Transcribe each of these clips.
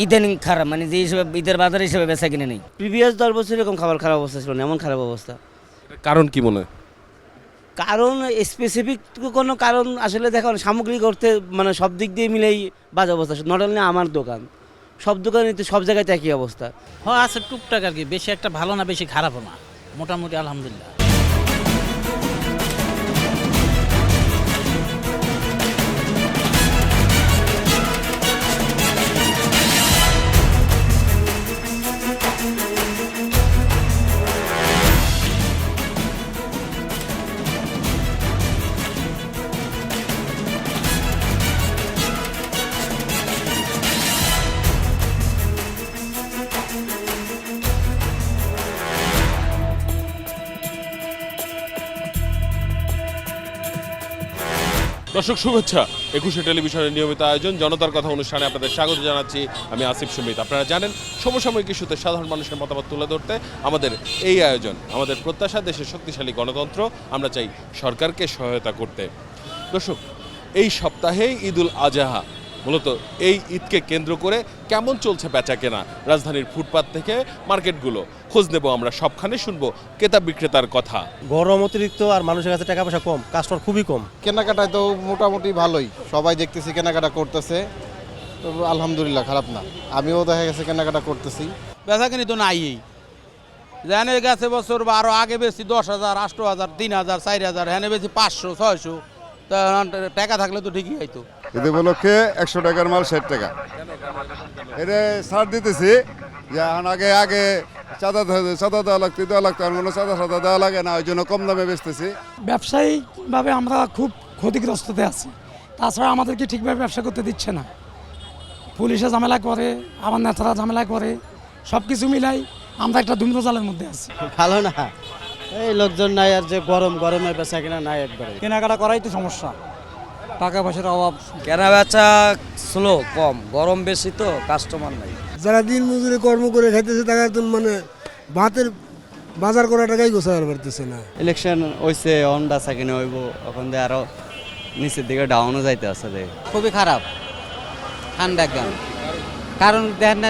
ইদানিং খারাপ, মানে যে হিসেবে ঈদের বাজার হিসেবে বেচা কিনে নেই। প্রিভিয়াস 10 বছর এরকম খাবার খারাপ অবস্থা ছিল না, এমন খারাপ অবস্থা। কারণ কি মনে হয়? কারণ স্পেসিফিক কোনো কারণ আসলে দেখুন, সামগ্রিক অর্থে মানে সব দিক দিয়ে মিলেই বাজে অবস্থা। নট অনলি আমার দোকান, সব দোকানে তো সব জায়গায় একই অবস্থা। হ্যাঁ আছে টুকটাক আর কি, বেশি একটা ভালো না বেশি খারাপও না, মোটামুটি আলহামদুলিল্লাহ। দর্শক শুভেচ্ছা, 21শে টেলিভিশনের নিয়মিত আয়োজন জনতার কথা অনুষ্ঠানে আপনাদের স্বাগত জানাচ্ছি। আমি আসিফ সুমিত। আপনারা জানেন সমসাময়িক ইস্যুতে সাধারণ মানুষের মতামত তুলে ধরতে আমাদের এই আয়োজন। আমাদের প্রত্যাশা দেশের শক্তিশালী গণতন্ত্র, আমরা চাই সরকারকে সহায়তা করতে। দর্শক, এই সপ্তাহেই ঈদুল আজহা, মূলত এই ঈদকে কেন্দ্র করে কেমন চলছে বেচা কেনা রাজধানীর ফুটপাত থেকে মার্কেটগুলো, খোঁজ নেব আমরা, সবখানে শুনবো ক্রেতা বিক্রেতার কথা। গরম অতিরিক্ত আর মানুষের কাছে টাকা পয়সা কম, কাস্টমার খুবই কম। কেনাকাটায় তো মোটামুটি ভালোই, সবাই দেখতেছি কেনাকাটা করতেছে, তো আলহামদুলিল্লাহ খারাপ না। আমিও দেখা গেছে কেনাকাটা করতেছি। বেচা কিনি তো নাই, জানে গেছে বছর বা আরো আগে বেশি 10,000, 8,000, 3,000, 4,000, হ্যাঁ বেশি 500, 600, তা টাকা থাকলে তো ঠিকই হয়তো। ঈদ উপলক্ষে 100 টাকার মাল 60 টাকা, এটা ছাড় দিতেছি। যে আগে চাঁদা দেওয়া লাগতো, আর কোনো চাঁদা দেওয়া লাগে না, ওই জন্য কম দামে বেচতেছি। ব্যবসায়িকভাবে আমরা খুব ক্ষতিগ্রস্ততে আছি, তাছাড়া আমাদেরকে ঠিকভাবে ব্যবসা করতে দিচ্ছে না। পুলিশে ঝামেলা করে, আমার নেতারা ঝামেলা করে, সব কিছু মিলাই আমরা একটা ধূম্রজালের মধ্যে আছি। ভালো না, এই লোকজন নাই, আর যে গরমে বেচা কিনা নাই, একবারে কেনাকাটা করাই তো সমস্যা, টাকা পয়সার অভাব। কেনা বেচা স্লো, কম, গরম বেশি তো কাস্টমার নাই। যারা দিন মজুরি কর্ম করে খাইতেছে তারা তো মানে ভাতের বাজার করা টাকাই গোছাতে পারতেছে না। ইলেকশন হইছে, অন বেচা কিনে হইব, এখন দিয়ে আরো নিচের দিকে ডাউনও যাইতে আছে। খুবই খারাপ, ঠান্ডা একদম। কারণ দেখেন না,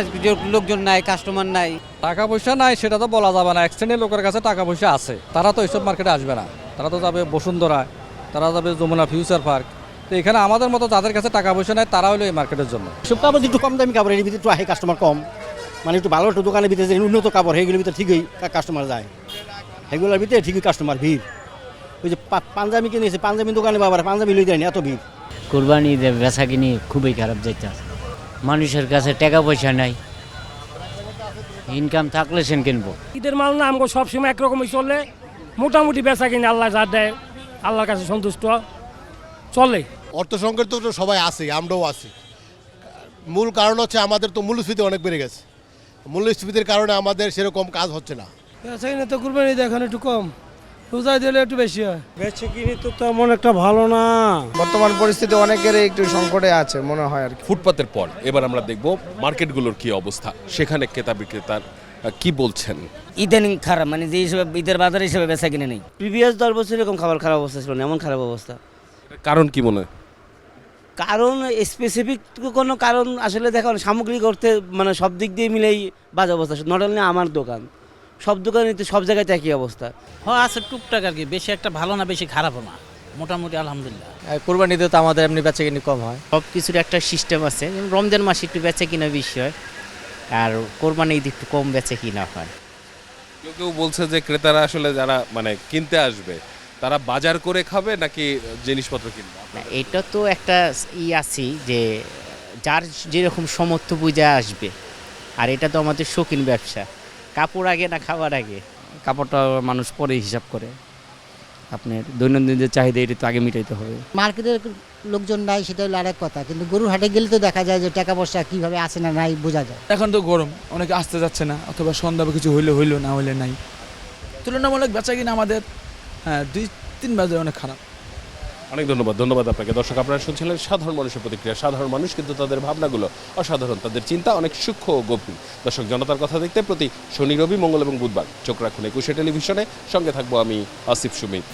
লোকজন নাই, কাস্টমার নাই। টাকা পয়সা নাই সেটা তো বলা যাবে না, এক শ্রেণীর লোকের কাছে টাকা পয়সা আছে, তারা তো এইসব মার্কেটে আসবে না, তারা তো যাবে বসুন্ধরা, তারা যাবে যমুনা ফিউচার পার্ক। তো এখানে আমাদের মতো যাদের কাছে টাকা পয়সা নাই তারা হলো এই মার্কেটের জন্য। সব কাপড় একটু কম দামি কাপড়, এর ভিতরে একটু আহে কাস্টমার কম, মানে একটু ভালো একটু দোকানের ভিতরে যে উন্নত কাপড়, সেগুলোর ভিতরে ঠিকই কাস্টমার যায়, সেগুলোর ভিতরে ঠিকই কাস্টমার ভিড়। ওই যে পাঞ্জাবি কিনেছে, পাঞ্জাবি দোকানে বাবার পাঞ্জাবি লই দেয়নি, এত ভিড়। কোরবানি ঈদের বেচা কিনি খুবই খারাপ যাইতে আছে, মানুষের কাছে টাকা পয়সা নাই, ইনকাম থাকলে সেন কিনবো। ঈদের মাল না আমাকে সবসময় একরকমই চলে, মোটামুটি বেচা কিনে আল্লাহ যা দেয় আল্লাহর কাছে সন্তুষ্ট চলে। অর্থ সংকট তো সবাই আছে, আমরাও আছি। মূল কারণ হচ্ছে আমাদের তো মূল্যস্ফীতি অনেক বেড়ে গেছে, মূল্যস্ফীতির কারণে আমাদের সেরকম কাজ হচ্ছে না। বেচা কিনে তো কুরবানি এখন একটু কম, রোজায় দিলে একটু বেশি হয়। বেচা কিনে তো তেমন একটা ভালো না, বর্তমান পরিস্থিতি অনেকের একটু সংকটে আছে মনে হয় আর কি। ফুটপাতের পর এবার আমরা দেখব মার্কেটগুলোর কি অবস্থা, সেখানে ক্রেতা বিক্রেতার কি বলছেন। ইদানিং খারাপ, মানে যে হিসেবে ঈদের বাজার হিসেবে বেচা কিনে নেই। প্রিভিয়াস 10 বছর এরকম খাবার খারাপ অবস্থা ছিল না, এমন খারাপ অবস্থা। কারণ কি মনে হয়? কারণ স্পেসিফিক কোনো কারণ আসলে দেখুন, সামগ্রিক অর্থে মানে সব দিক দিয়ে মিলেই বাজে অবস্থা। নট অনলি আমার দোকান, সব দোকানে তো সব জায়গায় একই অবস্থা। হ্যাঁ আছে টুকটাক আর কি, বেশি একটা ভালো না বেশি খারাপও না, মোটামুটি আলহামদুলিল্লাহ। কোরবানিতে তো আমাদের এমনি বেচা কিনি কম হয়। সব কিছুর একটা সিস্টেম আছে, রমজান মাসে একটু বেচা কিনা বেশি হয়, আর কোরবানি ঈদ একটু কম বেচা কিনা হয়। কেউ কেউ বলছে যে ক্রেতারা আসলে যারা মানে কিনতে আসবে তারা বাজার করে খাবে নাকি জিনিসপত্র কিনবে। এটা তো একটা আছি যে যার যেরকম সমর্থ বুঝে আসবে, আর এটা তো আমাদের শৌখিন ব্যবসা, কাপড় আগে না খাবার আগে। কাপড়টা মানুষ পরে হিসাব করে, আপনার দৈনন্দিন যে চাহিদা এটা তো আগে মিটাইতে হবে। মার্কেটের লোকজন নাই সেটা হলো আরেক কথা, কিন্তু গরুর হাটে গেলে তো দেখা যায় যে টাকা পয়সা কীভাবে আছে না নাই বোঝা যায়। এখন তো গরম, অনেকে আসতে যাচ্ছে না, অথবা সন্ধ্যা কিছু হইলো না হইলে নাই, তুলনামূলক বেচা কিনা আমাদের 2-3 বাজারে অনেক খারাপ। অনেক ধন্যবাদ আপনাকে। দর্শক, আপনারা শুনছিলেন সাধারণ মানুষের প্রতিক্রিয়া। সাধারণ মানুষ কিন্তু তাদের ভাবনাগুলো অসাধারণ, তাদের চিন্তা অনেক সূক্ষ্ম ও গভীর। দর্শক, জনতার কথা দেখতে প্রতি শনি, রবি, মঙ্গল এবং বুধবার চোখ রাখুন 21শে টেলিভিশনে। সঙ্গে থাকবো আমি আসিফ সুমিত।